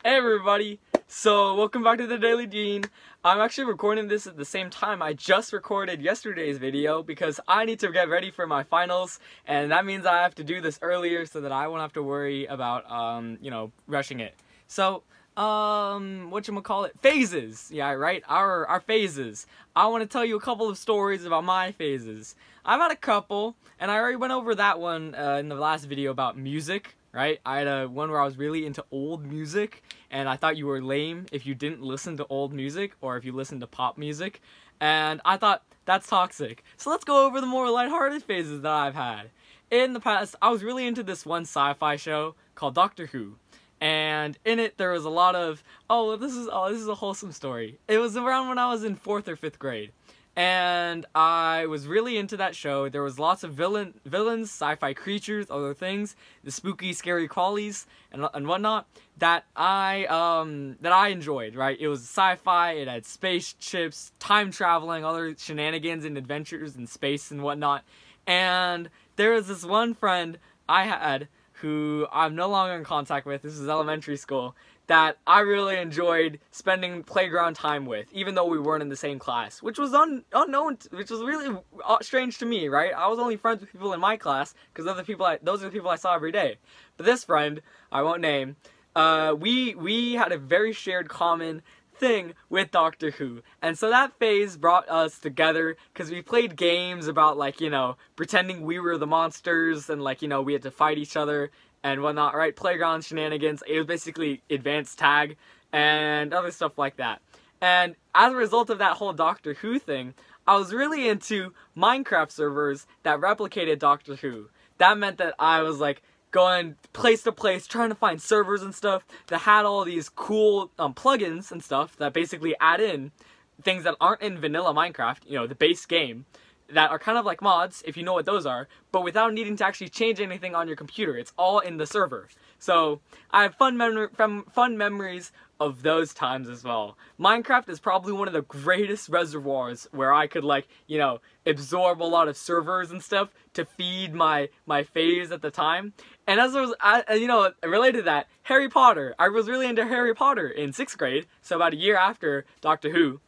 Hey everybody! So, welcome back to the Daily Dean. I'm actually recording this at the same time I just recorded yesterday's video because I need to get ready for my finals, and that means I have to do this earlier so that I won't have to worry about, rushing it. So, whatchamacallit? Phases! Yeah, right? Our phases. I want to tell you a couple of stories about my phases. I've had a couple, and I already went over that one in the last video about music. Right? I had one where I was really into old music, and I thought you were lame if you didn't listen to old music, or if you listened to pop music, and I thought, that's toxic. So let's go over the more lighthearted phases that I've had. In the past, I was really into this one sci-fi show called Doctor Who, and in it there was a lot of, this is a wholesome story. It was around when I was in 4th or 5th grade. And I was really into that show. There was lots of villains, sci-fi creatures, other things, the spooky, scary crawlies, and whatnot that I enjoyed. Right? It was sci-fi. It had spaceships, time traveling, other shenanigans and adventures in space and whatnot. And there was this one friend I had who I'm no longer in contact with. This is elementary school. That I really enjoyed spending playground time with, even though we weren't in the same class, which was unknown, which was really strange to me, right? I was only friends with people in my class because those are the people I saw every day. But this friend, I won't name, we had a very shared common thing with Doctor Who, and so that phase brought us together because we played games about pretending we were the monsters and we had to fight each other and whatnot, right? Playground shenanigans. It was basically advanced tag and other stuff like that. And as a result of that whole Doctor Who thing, I was really into Minecraft servers that replicated Doctor Who. That meant that I was going place to place trying to find servers and stuff that had all these cool plugins and stuff that basically add in things that aren't in vanilla Minecraft, the base game, that are kind of like mods, if you know what those are, but without needing to actually change anything on your computer. It's all in the server. So I have fun memories of those times as well. Minecraft is probably one of the greatest reservoirs where I could absorb a lot of servers and stuff to feed my phase at the time. And as related to that, Harry Potter. I was really into Harry Potter in 6th grade, so about a year after Doctor Who.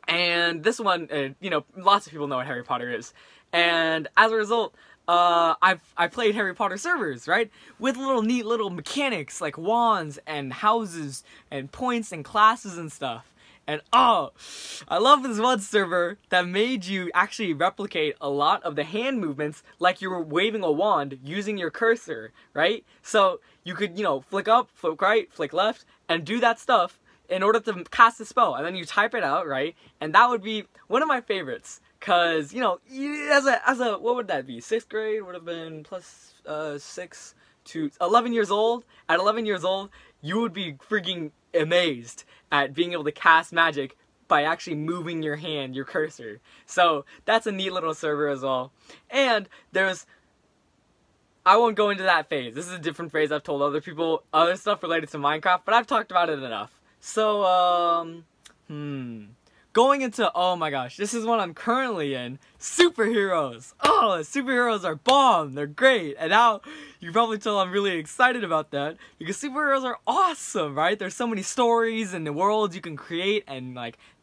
And this one, lots of people know what Harry Potter is. And as a result, I played Harry Potter servers, right? With neat little mechanics like wands and houses and points and classes and stuff. And I love this one server that made you actually replicate a lot of the hand movements like you were waving a wand using your cursor, right? So you could, flick up, flick right, flick left, and do that stuff in order to cast a spell, and then you type it out, right? And that would be one of my favorites, cause as a what would that be? 6th grade would have been plus 6 to 11 years old. At 11 years old, you would be freaking amazed at being able to cast magic by actually moving your hand, your cursor. So that's a neat little server as well. And I won't go into that phase. This is a different phase. I've told other people other stuff related to Minecraft, but I've talked about it enough. So, going into, oh my gosh, this is what I'm currently in, superheroes. Superheroes are bomb, they're great, and now, you can probably tell I'm really excited about that, because superheroes are awesome, right? There's so many stories and the worlds you can create and,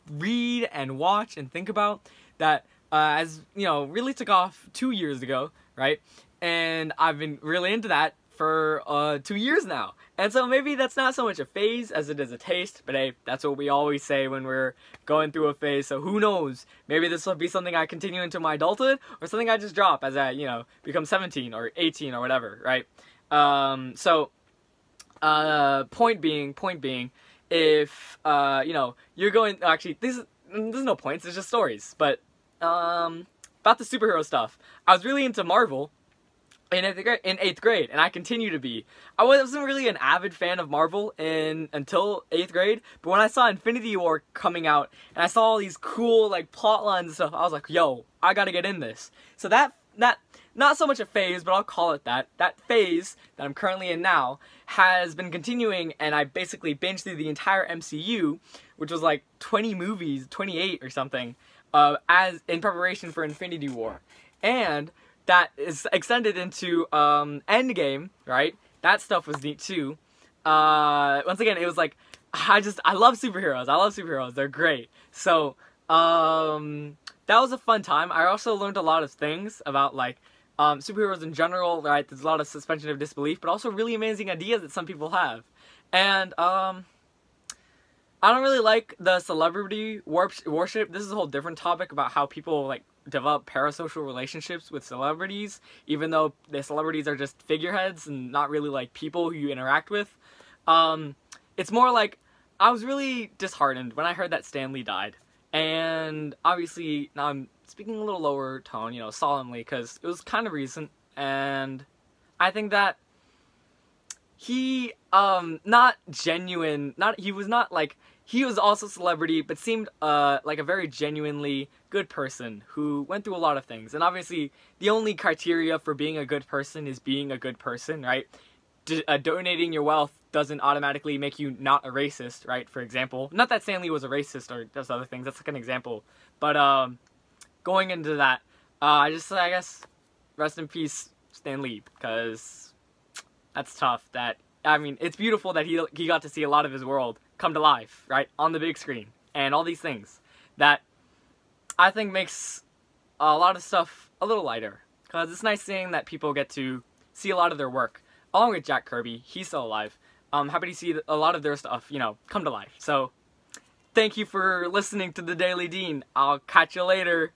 read and watch and think about, that, really took off 2 years ago, right? And I've been really into that for 2 years now. And so maybe that's not so much a phase as it is a taste, but hey, that's what we always say when we're going through a phase, so who knows? Maybe this will be something I continue into my adulthood, or something I just drop as I, become 17 or 18 or whatever, right? Point being, if, you're going, actually, there's no points, it's just stories, but, about the superhero stuff. I was really into Marvel in 8th grade, and I continue to be. I wasn't really an avid fan of Marvel until 8th grade, but when I saw Infinity War coming out, and I saw all these cool, plot lines and stuff, I was like, yo, I gotta get in this. So that, not so much a phase, but I'll call it that phase that I'm currently in now, has been continuing, and I basically binged through the entire MCU, which was 20 movies, 28 or something, as in preparation for Infinity War. And that is extended into Endgame, right? That stuff was neat too. once again, it was like, I love superheroes. I love superheroes. They're great. So, that was a fun time. I also learned a lot of things about, like, superheroes in general, right? There's a lot of suspension of disbelief, but also really amazing ideas that some people have. And, I don't really like the celebrity worship. This is a whole different topic about how people, like, develop parasocial relationships with celebrities, even though the celebrities are just figureheads and not really, like, people who you interact with. It's more like, I was really disheartened when I heard that Stan Lee died. And obviously, now I'm speaking a little lower tone, you know, solemnly, because it was kind of recent, and I think that he, he was also a celebrity, but seemed, like a very genuinely good person who went through a lot of things. And obviously, the only criteria for being a good person is being a good person, right? Donating your wealth doesn't automatically make you not a racist, right? For example, not that Stan Lee was a racist or does other things, that's like an example. But, going into that, I guess, rest in peace, Stan Lee, because that's tough. I mean, it's beautiful that he got to see a lot of his world come to life, right? On the big screen, and all these things that I think makes a lot of stuff a little lighter, because it's nice seeing that people get to see a lot of their work. Along with Jack Kirby, he's still alive. I'm happy to see a lot of their stuff, you know, come to life. So, thank you for listening to The Daily Dean. I'll catch you later.